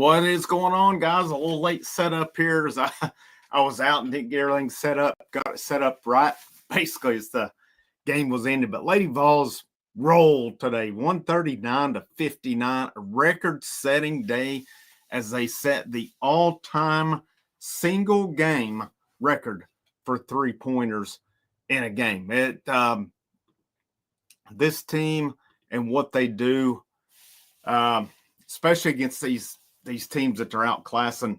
What is going on, guys? A little late setup here as I was out and didn't get everything set up. Got it set up right, basically, as the game was ended. But Lady Vols rolled today, 139-59, a record-setting day as they set the all-time single game record for three-pointers in a game. This team and what they do, especially against these teams that they're outclassing,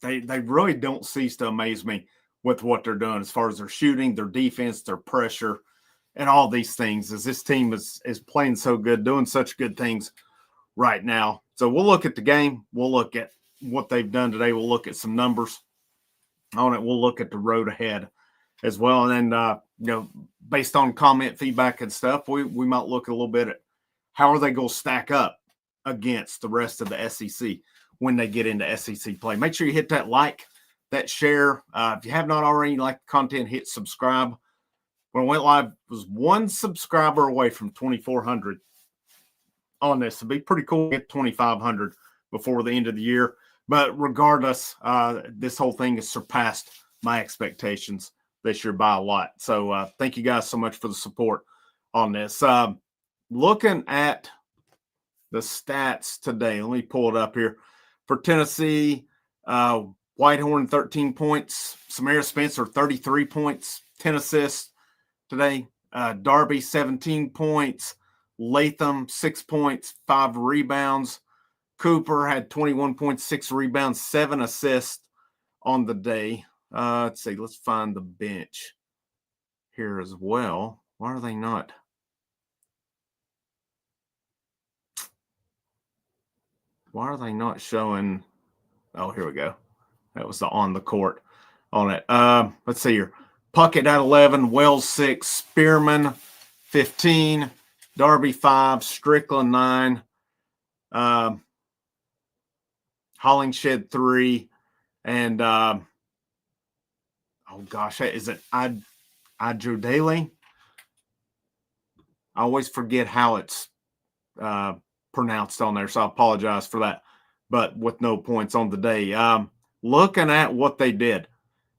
they really don't cease to amaze me with what they're doing as far as their shooting, their defense, their pressure, and all these things. As this team is playing so good, doing such good things right now. So we'll look at the game. We'll look at what they've done today. We'll look at some numbers on it. We'll look at the road ahead as well. And then, based on comment, feedback, and stuff, we might look a little bit at how are they going to stack up against the rest of the SEC when they get into SEC play. Make sure you hit that like, that share. If you have not already liked the content, hit subscribe. When I went live, I was one subscriber away from 2,400 on this. It'd be pretty cool to get 2,500 before the end of the year. But regardless, this whole thing has surpassed my expectations this year by a lot. So thank you guys so much for the support on this. Looking at the stats today, let me pull it up here. For Tennessee, Whitehorn, 13 points. Samara Spencer, 33 points, 10 assists today. Darby, 17 points. Latham, 6 points, 5 rebounds. Cooper had 21 points, 6 rebounds, 7 assists on the day. Let's see. Let's find the bench here as well. Why are they not? Why are they not showing? Oh, here we go. That was the on the court on it. Let's see here. Puckett at 11, Wells 6, Spearman 15, Darby 5, Strickland 9, Hollingshed 3, and oh gosh, is it Ajudele? I always forget how it's pronounced on there, so I apologize for that. But with no points on the day. Looking at what they did.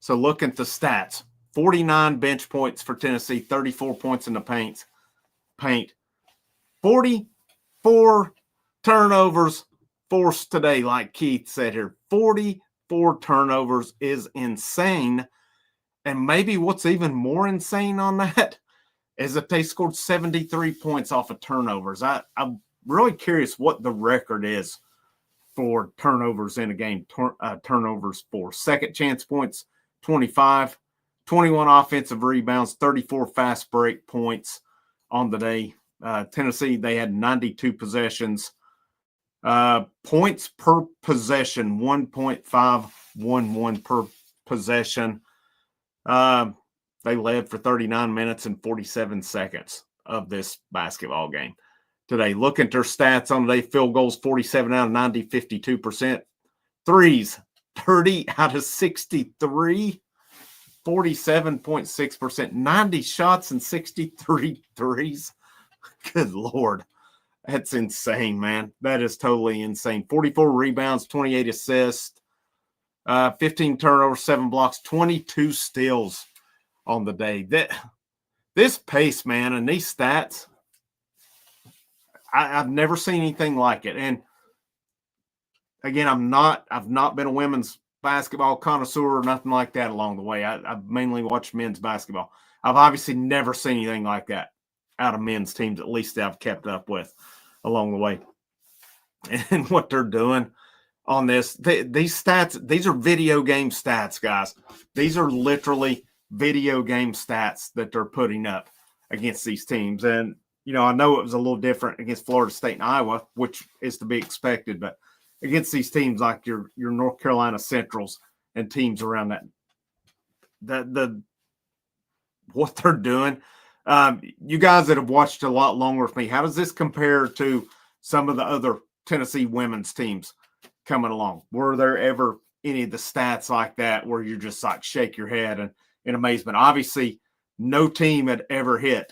So look at the stats. 49 bench points for Tennessee, 34 points in the paint. 44 turnovers forced today, like Keith said here. 44 turnovers is insane. And maybe what's even more insane on that is that they scored 73 points off of turnovers. I'm really curious what the record is for turnovers in a game. Turnovers for second chance points, 25, 21 offensive rebounds, 34 fast break points on the day. Tennessee, they had 92 possessions. Points per possession, 1.511 per possession. They led for 39 minutes and 47 seconds of this basketball game today. Look at their stats on the day. Field goals, 47 out of 90, 52%. Threes, 30 out of 63, 47.6%. 90 shots and 63 threes. Good Lord. That's insane, man. That is totally insane. 44 rebounds, 28 assists, 15 turnovers, 7 blocks, 22 steals on the day. This pace, man, and these stats, I've never seen anything like it. And again, I've not been a women's basketball connoisseur or nothing like that along the way. I've mainly watched men's basketball. I've obviously never seen anything like that out of men's teams, at least that I've kept up with along the way. And what they're doing on this, these stats, these are video game stats, guys. These are literally video game stats that they're putting up against these teams. And, I know it was a little different against Florida State and Iowa, which is to be expected, but against these teams like your North Carolina Centrals and teams around that, what they're doing. You guys that have watched a lot longer with me, how does this compare to some of the other Tennessee women's teams coming along? Were there ever any of the stats like that where you're just like shake your head and in amazement? Obviously, no team had ever hit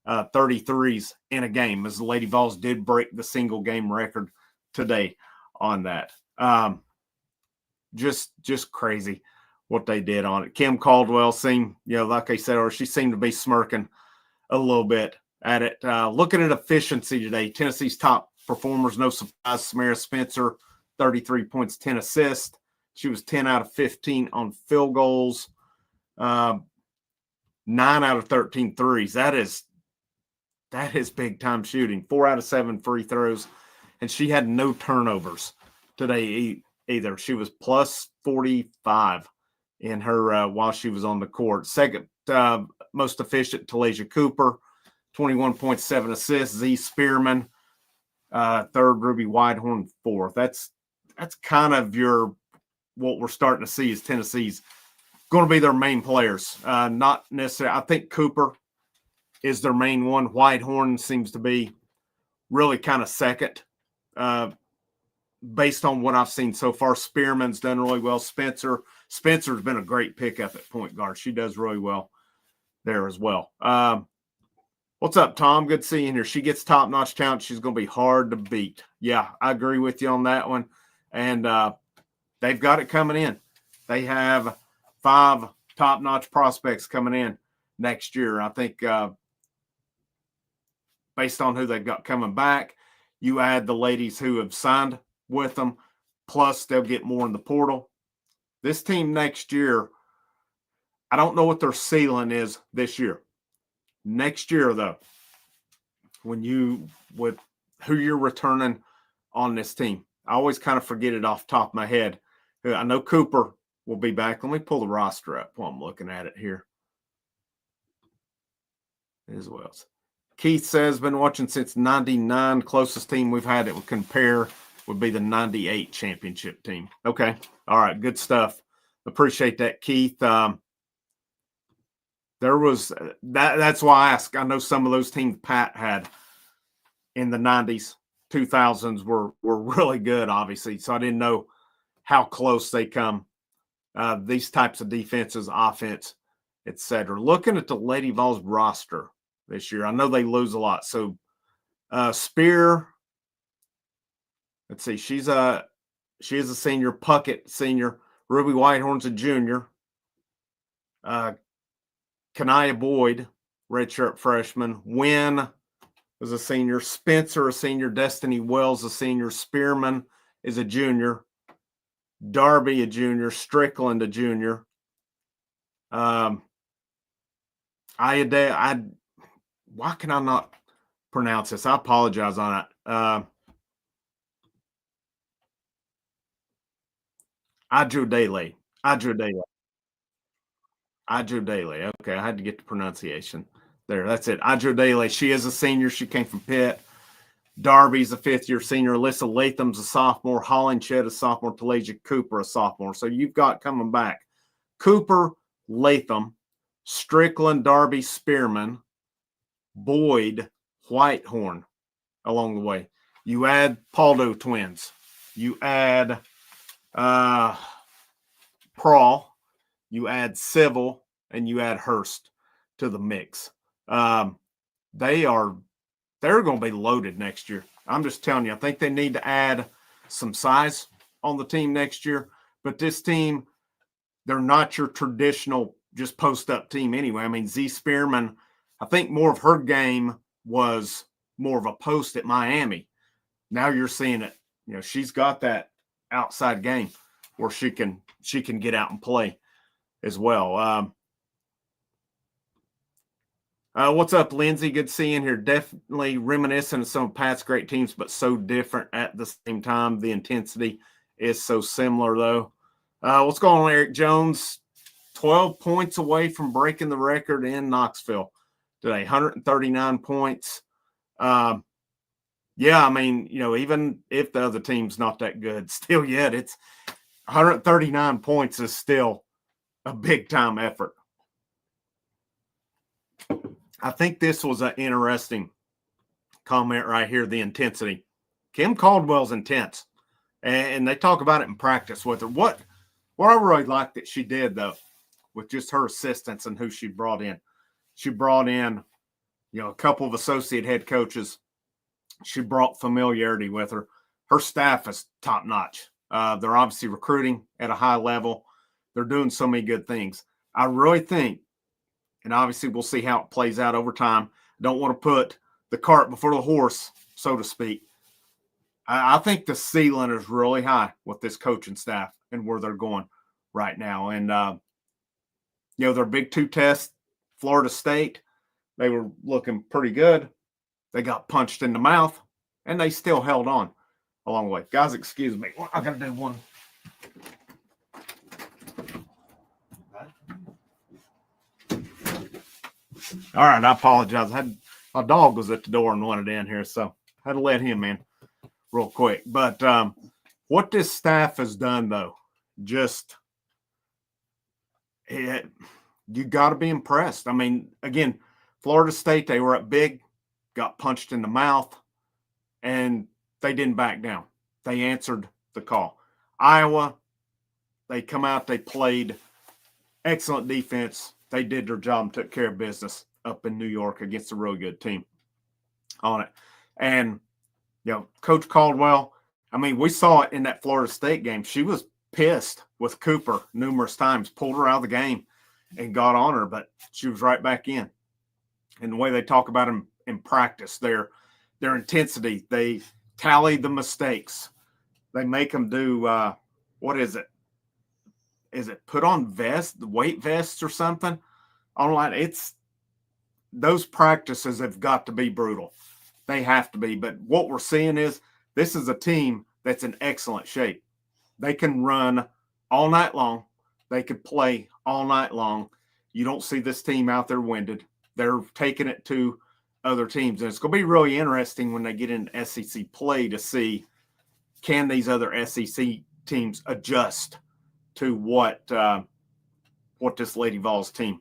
33s in a game, as the Lady Vols did break the single game record today on that. Just crazy what they did on it. Kim Caldwell seemed, like I said, or she seemed to be smirking a little bit at it. Looking at efficiency today, Tennessee's top performers, no surprise, Samara Spencer, 33 points, 10 assists. She was 10 out of 15 on field goals, 9 out of 13 threes. That is big-time shooting. 4 out of 7 free throws, and she had no turnovers today either. She was plus 45 in her while she was on the court. Second most efficient, Talasia Cooper, 21.7 assists. Z Spearman, third. Ruby Whitehorn, fourth. That's kind of what we're starting to see is Tennessee's going to be their main players. Not necessarily. I think Cooper is their main one. Whitehorn seems to be really kind of second, based on what I've seen so far. Spearman's done really well. Spencer's been a great pickup at point guard. She does really well there as well. What's up, Tom? Good seeing her. She gets top-notch talent. She's going to be hard to beat. Yeah, I agree with you on that one. And they've got it coming in. They have 5 top-notch prospects coming in next year. I think based on who they've got coming back, you add the ladies who have signed with them, plus they'll get more in the portal. This team next year, I don't know what their ceiling is this year. Next year, though, with who you're returning on this team, I always kind of forget it off the top of my head. I know Cooper will be back. Let me pull the roster up while I'm looking at it here as well. Keith says, been watching since 99. Closest team we've had that would compare would be the 98 championship team. Okay. All right. Good stuff. Appreciate that, Keith. There was that's why I asked. I know some of those teams Pat had in the 90s, 2000s were really good, obviously. So I didn't know how close they come. These types of defenses, offense, etc. Looking at the Lady Vols roster this year, I know they lose a lot. So Spear, let's see, she is a senior. Puckett, senior. Ruby Whitehorn's a junior. Kanaya Boyd, redshirt freshman. Wynn is a senior. Spencer, a senior. Destiny Wells, a senior. Spearman is a junior. Darby, a junior. Strickland, a junior. Why can I not pronounce this? I apologize on it. Adjudale. Okay, I had to get the pronunciation there. That's it. Adjudale. She is a senior. She came from Pitt. Darby's a fifth-year senior. Alyssa Latham's a sophomore. Hollingshed a sophomore. Talasia Cooper a sophomore. So you've got coming back Cooper, Latham, Strickland, Darby, Spearman, Boyd, Whitehorn along the way. You add Paldo twins. You add Prawl. You add Civil, and you add Hurst to the mix. They're going to be loaded next year. I'm just telling you, I think they need to add some size on the team next year. But this team, they're not your traditional just post-up team anyway. I mean, Z Spearman, I think more of her game was more of a post at Miami. Now you're seeing it. She's got that outside game where she can get out and play as well. What's up, Lindsay? Good seeing here. Definitely reminiscent of some of Pat's great teams, but so different at the same time. The intensity is so similar, though. What's going on, Eric Jones? 12 points away from breaking the record in Knoxville today. 139 points. Yeah, I mean, even if the other team's not that good, still yet it's 139 points is still a big-time effort. I think this was an interesting comment right here, the intensity. Kim Caldwell's intense, and they talk about it in practice with her. What I really liked that she did, though, with just her assistants and who she brought in. She brought in, a couple of associate head coaches. She brought familiarity with her. her staff is top notch. They're obviously recruiting at a high level. They're doing so many good things. I really think, and obviously we'll see how it plays out over time. Don't want to put the cart before the horse, so to speak. I think the ceiling is really high with this coaching staff and where they're going right now. And, their big 2 test, Florida State, they were looking pretty good. They got punched in the mouth, and they still held on along the way. Guys, excuse me. I got to do one. All right, I apologize. My dog was at the door and wanted in here, so I had to let him in real quick. But what this staff has done, though, you got to be impressed. I mean, again, Florida State, they were up big, got punched in the mouth, and they didn't back down. They answered the call. Iowa, they come out, they played excellent defense. They did their job and took care of business up in New York against a really good team on it. And, Coach Caldwell, I mean, we saw it in that Florida State game. She was pissed with Cooper numerous times, pulled her out of the game and got on her, but she was right back in. And the way they talk about them in practice, their intensity, they tally the mistakes. They make them do, what is it? Is it put on weight vests or something? Online, those practices have got to be brutal. They have to be. But what we're seeing is this is a team that's in excellent shape. They can run all night long. They could play all night long. You don't see this team out there winded. They're taking it to other teams. And it's going to be really interesting when they get into SEC play to see, can these other SEC teams adjust to what this Lady Vols team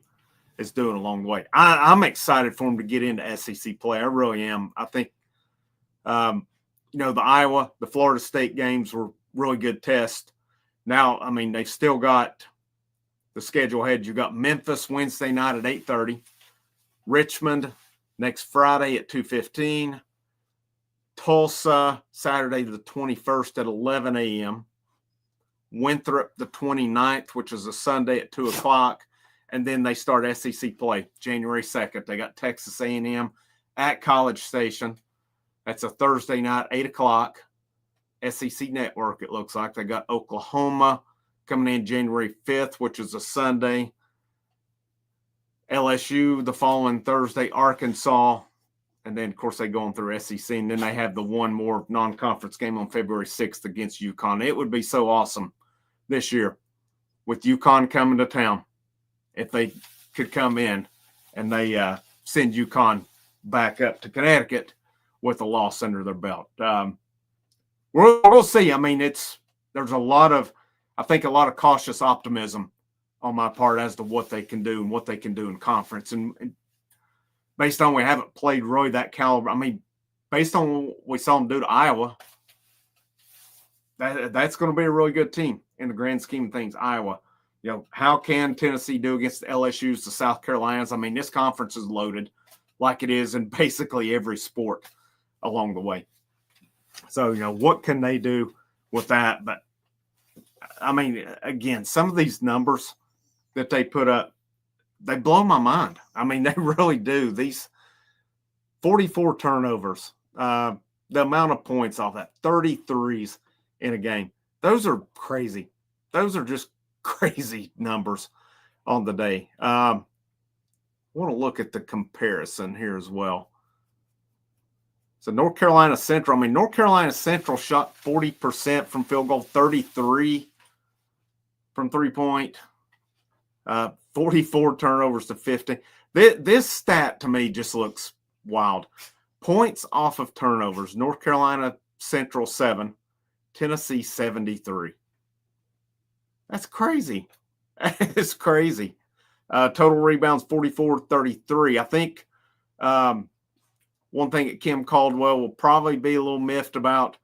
is doing along the way. I'm excited for them to get into SEC play. I really am. I think, the Iowa, the Florida State games were really good tests. Now, I mean, they've still got the schedule ahead. You got Memphis Wednesday night at 8:30, Richmond next Friday at 2:15, Tulsa Saturday the 21st at 11 a.m., Winthrop the 29th, which is a Sunday at 2 o'clock, and then they start SEC play January 2nd. They got Texas A&M at College Station. That's a Thursday night, 8 o'clock. SEC Network, it looks like. They got Oklahoma coming in January 5th, which is a Sunday. LSU the following Thursday, Arkansas. And then, of course, they go on through SEC. And then they have the one more non-conference game on February 6th against UConn. It would be so awesome this year with UConn coming to town if they could come in and they send UConn back up to Connecticut with a loss under their belt. We'll see. I mean, there's a lot of cautious optimism on my part as to what they can do and what they can do in conference. And based on we haven't played really that caliber, I mean, based on what we saw them do to Iowa, that's going to be a really good team in the grand scheme of things, Iowa. How can Tennessee do against the LSUs, the South Carolinas? I mean, this conference is loaded like it is in basically every sport along the way. So, what can they do with that? But, I mean, again, some of these numbers that they put up, they blow my mind. I mean, they really do. These 44 turnovers, the amount of points off that, 33s in a game. Those are crazy. Those are just crazy numbers on the day. I want to look at the comparison here as well. So North Carolina Central, I mean, North Carolina Central shot 40% from field goal, 33 from three-point, 44 turnovers to 50. This stat to me just looks wild. Points off of turnovers, North Carolina Central 7, Tennessee 73. That's crazy. It's crazy. Total rebounds 44-33. I think one thing that Kim Caldwell will probably be a little miffed about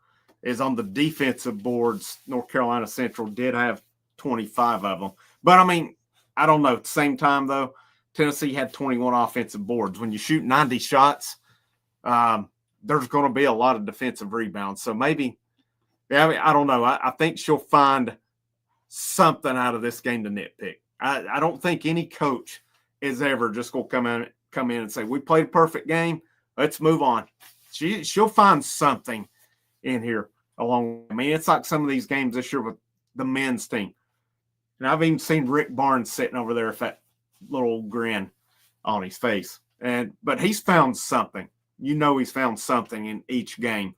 is on the defensive boards, North Carolina Central did have 25 of them. But, I mean, I don't know. At the same time, though, Tennessee had 21 offensive boards. When you shoot 90 shots, there's going to be a lot of defensive rebounds. So maybe Yeah, I mean, I don't know. I think she'll find something out of this game to nitpick. I don't think any coach is ever just going to come in and say, we played a perfect game. Let's move on. She'll find something in here along. I mean, it's like some of these games this year with the men's team. And I've even seen Rick Barnes sitting over there with that little grin on his face. But he's found something. You know, he's found something in each game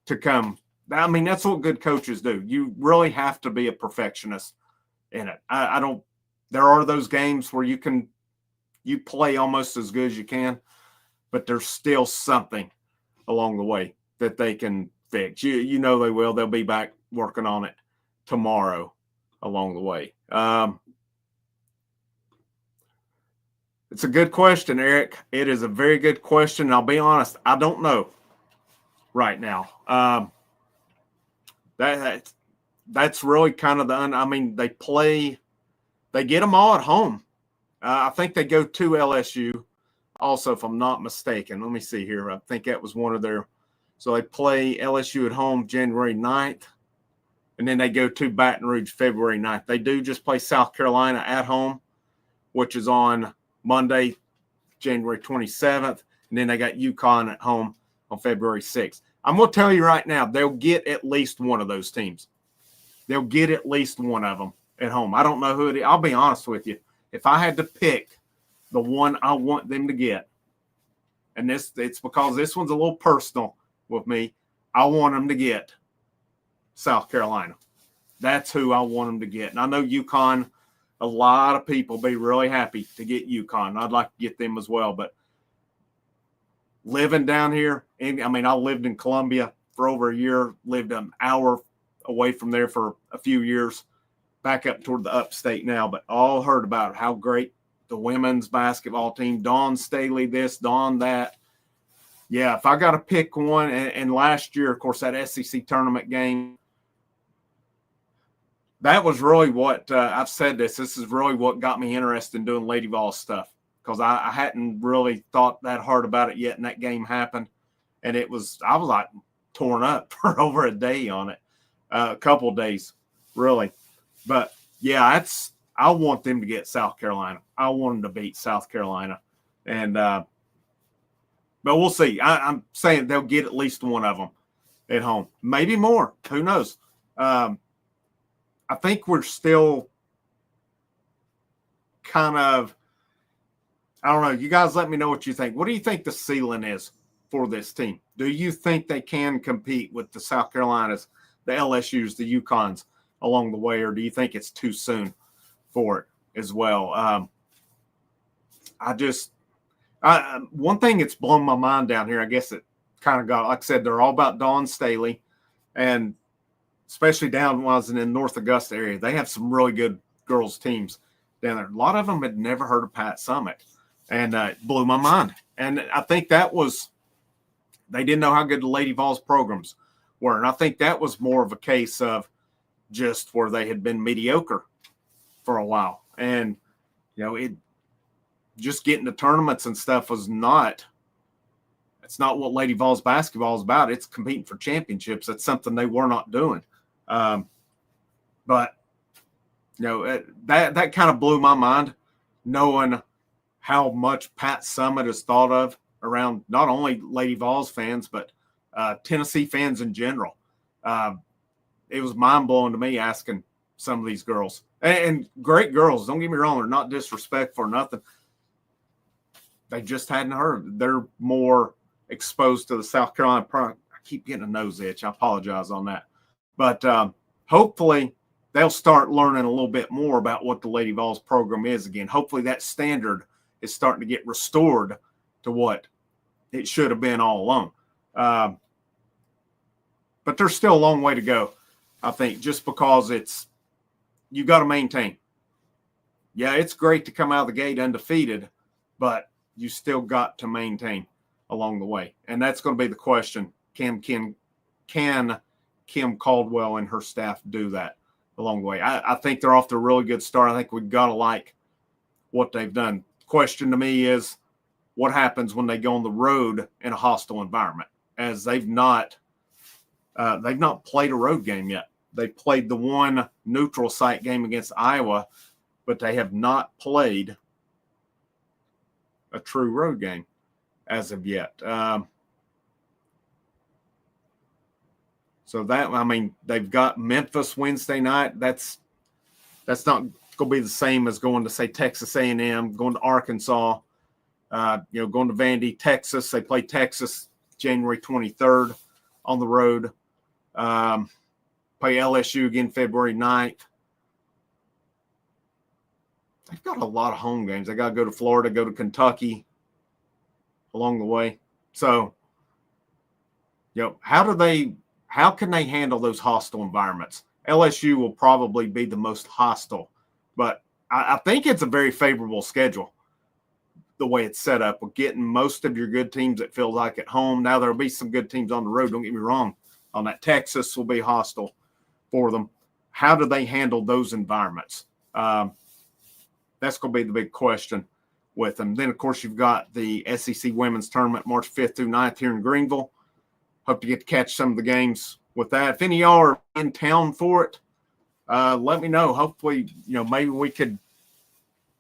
to come. I mean, that's what good coaches do. You really have to be a perfectionist in it. I don't. There are those games where you play almost as good as you can, but there's still something along the way that they can fix. You know they will. They'll be back working on it tomorrow along the way. It's a good question, Eric. It is a very good question. And I'll be honest, I don't know right now. That's really kind of I mean, they get them all at home. I think they go to LSU also, if I'm not mistaken. Let me see here. I think that was one of their. So they play LSU at home January 9th, and then they go to Baton Rouge February 9th. They do just play South Carolina at home, which is on Monday, January 27th, and then they got UConn at home on February 6th. I'm going to tell you right now, they'll get at least one of those teams. They'll get at least one of them at home. I don't know who it is. I'll be honest with you. If I had to pick the one I want them to get, and it's because this one's a little personal with me, I want them to get South Carolina. That's who I want them to get. And I know UConn, a lot of people be really happy to get UConn. I'd like to get them as well. But living down here, I mean, I lived in Columbia for over a year, lived an hour away from there for a few years, back up toward the upstate now, but all heard about how great the women's basketball team, Dawn Staley this, Dawn that. Yeah, if I got to pick one, and last year, of course, that SEC tournament game, that was really what I've said this is really what got me interested in doing Lady Vols stuff, because I hadn't really thought that hard about it yet, and that game happened, and I was like torn up for over a day on it, a couple of days, really. But yeah, I want them to get South Carolina. I want them to beat South Carolina, and but we'll see. I'm saying they'll get at least one of them at home, maybe more. Who knows? I think we're still kind of. I don't know. You guys, let me know what you think. What do you think the ceiling is for this team? Do you think they can compete with the South Carolinas, the LSUs, the UConns along the way, or do you think it's too soon for it as well? One thing that's blown my mind down here, I guess it kind of got, like I said, they're all about Dawn Staley, and especially down when I was in North Augusta area, they have some really good girls teams down there. A lot of them had never heard of Pat Summitt, and it blew my mind. And I think that was, they didn't know how good the Lady Vols programs were. And I think that was more of a case of just where they had been mediocre for a while. And, you know, it just getting to tournaments and stuff was not, it's not what Lady Vols basketball is about. It's competing for championships. That's something they were not doing. But, you know, that kind of blew my mind, knowing how much Pat Summitt is thought of around not only Lady Vols fans, but Tennessee fans in general. It was mind-blowing to me asking some of these girls. And great girls, don't get me wrong, they're not disrespectful or nothing. They just hadn't heard. They're more exposed to the South Carolina product. I keep getting a nose itch. I apologize on that. But hopefully they'll start learning a little bit more about what the Lady Vols program is again. Hopefully that standard is starting to get restored to what it should have been all along. But there's still a long way to go, I think, just because you got to maintain. Yeah, it's great to come out of the gate undefeated, but you still got to maintain along the way. And that's going to be the question. Can Kim Caldwell and her staff do that along the way? I think they're off to a really good start. I think we've got to like what they've done. Question to me is what happens when they go on the road in a hostile environment, as they've not They've not played a road game yet. They played the one neutral site game against Iowa, but they have not played a true road game as of yet. So that, I mean, they've got Memphis Wednesday night. That's not going to be the same as going to, say, Texas A&M, going to Arkansas, going to Vandy, Texas. They play Texas January 23rd on the road. Play LSU again February 9th. They've got a lot of home games. They got to go to Florida, go to Kentucky along the way. So, how can they handle those hostile environments? LSU will probably be the most hostile, but I think it's a very favorable schedule the way it's set up with getting most of your good teams, it feels like, at home. Now there'll be some good teams on the road, don't get me wrong. On that, Texas will be hostile for them. How do they handle those environments? That's going to be the big question with them. Then, of course, you've got the SEC Women's Tournament March 5th through 9th here in Greenville. Hope to get to catch some of the games with that. If any of y'all are in town for it, let me know. Hopefully, maybe we could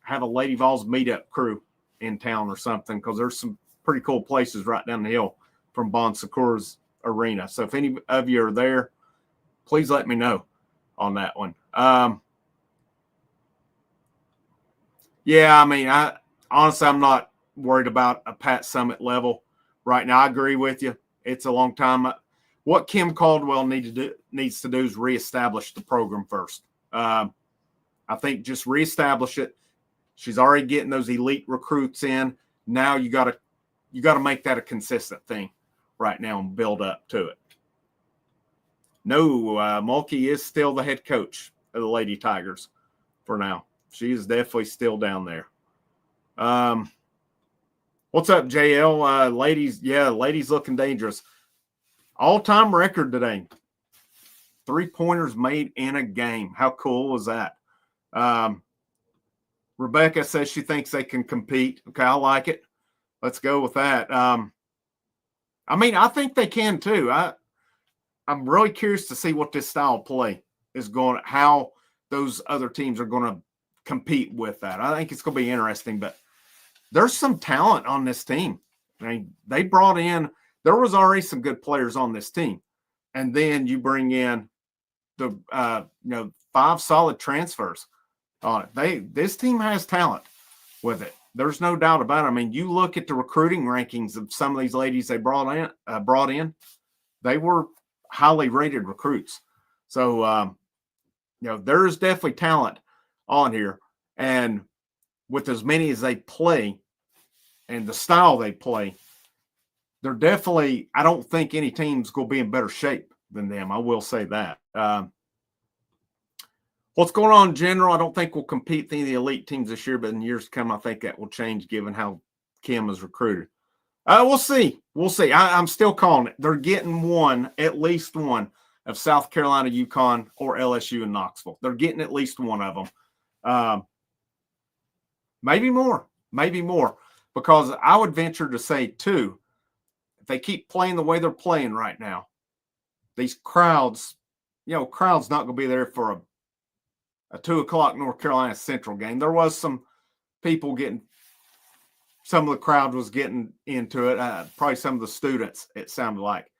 have a Lady Vols meetup crew in town or something, because there's some pretty cool places right down the hill from Bon Secours Arena. So if any of you are there, please let me know on that one. Yeah, I mean, honestly, I'm not worried about a Pat Summitt level right now. I agree with you. It's a long time. What Kim Caldwell needs to do is reestablish the program first. I think just reestablish it. She's already getting those elite recruits in. Now you got to make that a consistent thing right now and build up to it. No, Mulkey is still the head coach of the Lady Tigers for now. She is definitely still down there. What's up, JL? Ladies looking dangerous. All-time record today. 3-pointers made in a game. How cool was that? Rebecca says she thinks they can compete. Okay, I like it. Let's go with that. I think they can too. I'm really curious to see what this style of play is going, how those other teams are going to compete with that. I think it's going to be interesting, but there's some talent on this team. I mean, they brought in, there was already some good players on this team. And then you bring in the 5 solid transfers on it. This team has talent with it. There's no doubt about it. I mean, you look at the recruiting rankings of some of these ladies they brought in, they were highly rated recruits. So, there's definitely talent on here. And with as many as they play and the style they play, they're definitely, I don't think any team's going to be in better shape than them. I will say that. What's going on in general, I don't think we'll compete with any of the elite teams this year, but in years to come, I think that will change given how Kim is recruited. We'll see. I'm still calling it. They're getting at least one of South Carolina, UConn, or LSU in Knoxville. They're getting at least one of them. Maybe more, because I would venture to say, too, if they keep playing the way they're playing right now, these crowds not going to be there for a 2:00 North Carolina Central game. There was some people some of the crowd was getting into it. Probably some of the students, it sounded like,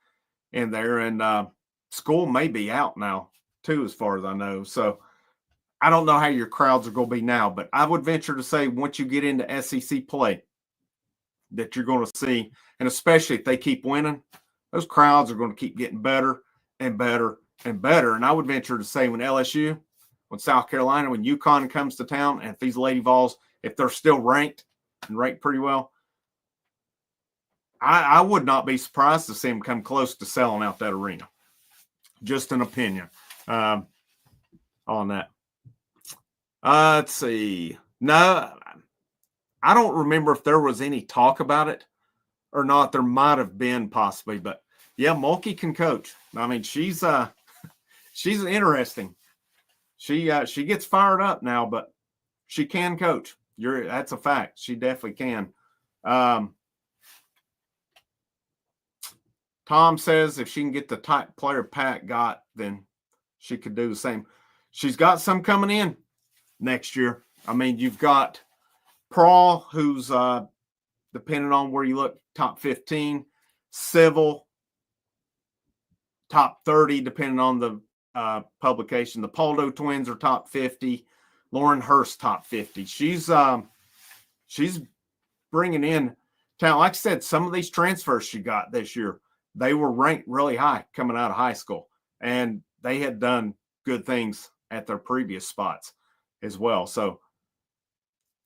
in there. And school may be out now, too, as far as I know. So I don't know how your crowds are going to be now, but I would venture to say once you get into SEC play that you're going to see, and especially if they keep winning, those crowds are going to keep getting better and better and better. And I would venture to say when LSU, when South Carolina, when UConn comes to town, and if these Lady Vols, if they're still ranked and ranked pretty well, I would not be surprised to see them come close to selling out that arena. Just an opinion on that. Let's see. No, I don't remember if there was any talk about it or not. There might have been possibly, but yeah, Mulkey can coach. I mean, she's interesting. She gets fired up now, but she can coach. That's a fact. She definitely can. Tom says if she can get the type player Pat got, then she could do the same. She's got some coming in next year. I mean, you've got Prawl, who's depending on where you look, top 15, Civil, top 30, depending on the publication. The Poldo twins are top 50. Lauren Hurst, top 50. She's bringing in talent. Like I said, some of these transfers she got this year, they were ranked really high coming out of high school, and they had done good things at their previous spots as well. So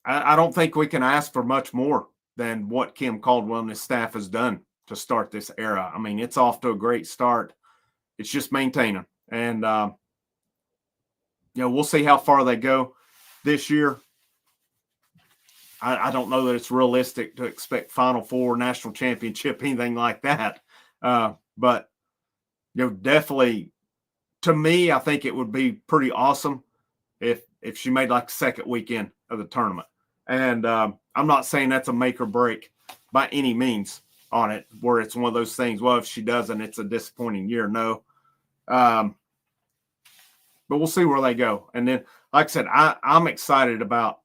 I don't think we can ask for much more than what Kim Caldwell and his staff has done to start this era. I mean, it's off to a great start. It's just maintaining. And, we'll see how far they go this year. I don't know that it's realistic to expect Final Four, national championship, anything like that. But, definitely, to me, I think it would be pretty awesome if she made like the second weekend of the tournament. And I'm not saying that's a make or break by any means on it, where it's one of those things, well, if she doesn't, it's a disappointing year. No. But we'll see where they go. And then, like I said, I'm excited about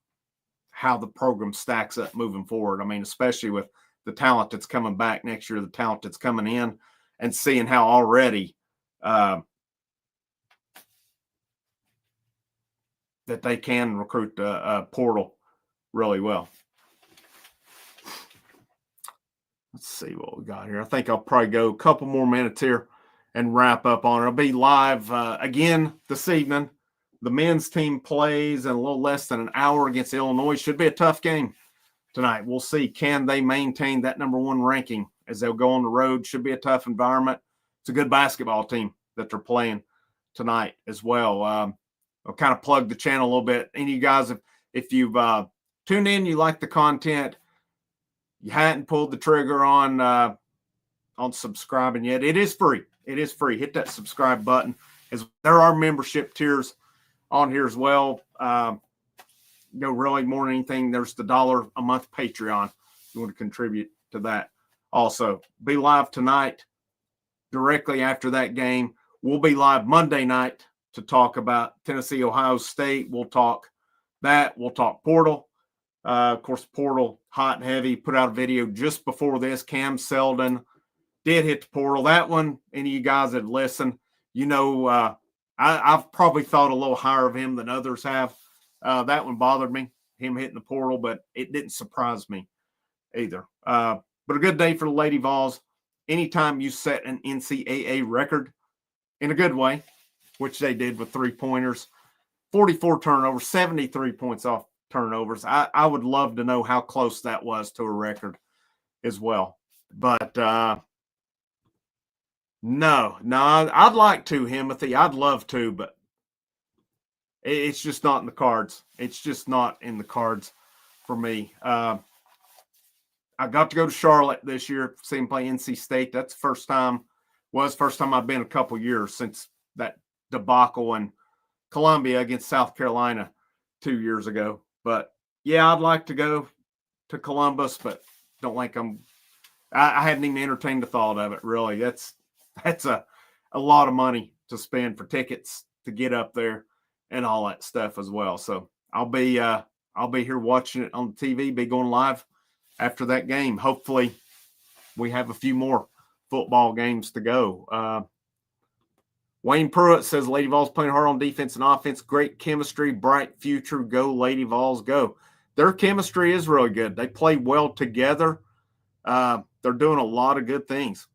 how the program stacks up moving forward. I mean, especially with the talent that's coming back next year, the talent that's coming in, and seeing how already that they can recruit a portal really well. Let's see what we got here. I think I'll probably go a couple more minutes here and wrap up on it. I'll be live again this evening. The men's team plays in a little less than an hour against Illinois. Should be a tough game tonight. We'll see. Can they maintain that number one ranking as they'll go on the road? Should be a tough environment. It's a good basketball team that they're playing tonight as well. I'll kind of plug the channel a little bit. Any of you guys, if you've tuned in, you like the content, you hadn't pulled the trigger on subscribing yet, it is free. It is free. Hit that subscribe button. As there are membership tiers on here as well. Really more than anything, there's the $1 a month Patreon. If you want to contribute to that. Also, be live tonight directly after that game. We'll be live Monday night to talk about Tennessee, Ohio State. We'll talk that. We'll talk portal. Of course, portal hot and heavy. Put out a video just before this. Cam Selden did hit the portal. That one, any of you guys that listened, I've probably thought a little higher of him than others have. That one bothered me, him hitting the portal, but it didn't surprise me either. But a good day for the Lady Vols. Anytime you set an NCAA record in a good way, which they did with 3-pointers, 44 turnovers, 73 points off turnovers. I would love to know how close that was to a record as well. But no, I'd like to, Himothy. I'd love to, but it's just not in the cards. It's just not in the cards for me. I got to go to Charlotte this year, see him play NC State. That's the first time I've been a couple years since that debacle in Columbia against South Carolina 2 years ago. But yeah, I'd like to go to Columbus, but don't think I hadn't even entertained the thought of it, really. That's a lot of money to spend for tickets to get up there and all that stuff as well. So I'll be here watching it on the TV, be going live after that game. Hopefully we have a few more football games to go. Wayne Pruitt says Lady Vols playing hard on defense and offense. Great chemistry, bright future. Go Lady Vols, go. Their chemistry is really good. They play well together. They're doing a lot of good things.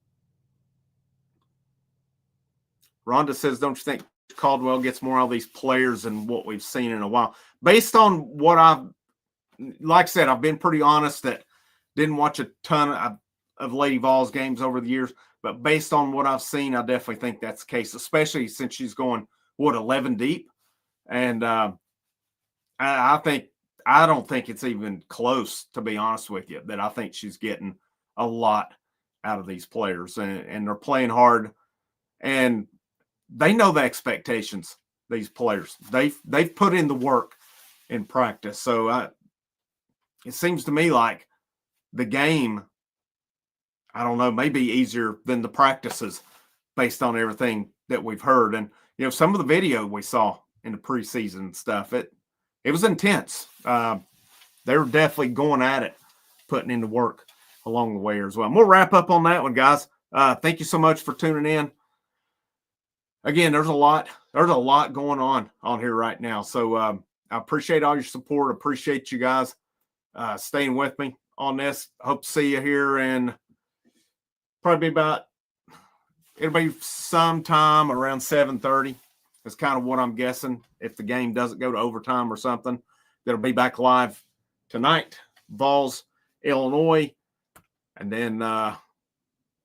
Rhonda says, don't you think Caldwell gets more out of these players than what we've seen in a while? Based on what like I said, I've been pretty honest that didn't watch a ton of Lady Vols games over the years, but based on what I've seen, I definitely think that's the case, especially since she's going, 11 deep? And I don't think it's even close, to be honest with you, that I think she's getting a lot out of these players, and they're playing hard, and they know the expectations, these players. They've put in the work in practice. So it seems to me like the game, I don't know, maybe easier than the practices based on everything that we've heard. And, some of the video we saw in the preseason stuff, it was intense. They were definitely going at it, putting into work along the way as well. And we'll wrap up on that one, guys. Thank you so much for tuning in. Again, there's a lot going on here right now. So I appreciate all your support. Appreciate you guys staying with me on this. Hope to see you here in probably it'll be sometime around 7:30. That's kind of what I'm guessing. If the game doesn't go to overtime or something, that'll be back live tonight. Vols, Illinois, and then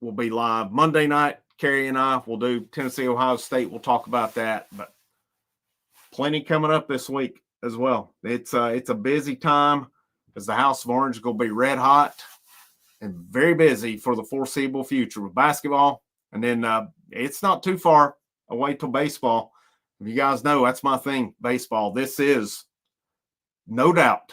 we'll be live Monday night. Kerry and I will do Tennessee, Ohio State. We'll talk about that, but plenty coming up this week as well. It's a busy time as the House of Orange is going to be red hot and very busy for the foreseeable future with basketball. And then it's not too far away till baseball. If you guys know, that's my thing, baseball. This is, no doubt,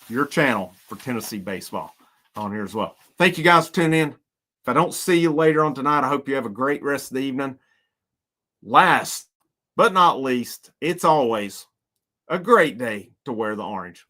your channel for Tennessee baseball on here as well. Thank you guys for tuning in. If I don't see you later on tonight, I hope you have a great rest of the evening. Last but not least, it's always a great day to wear the orange.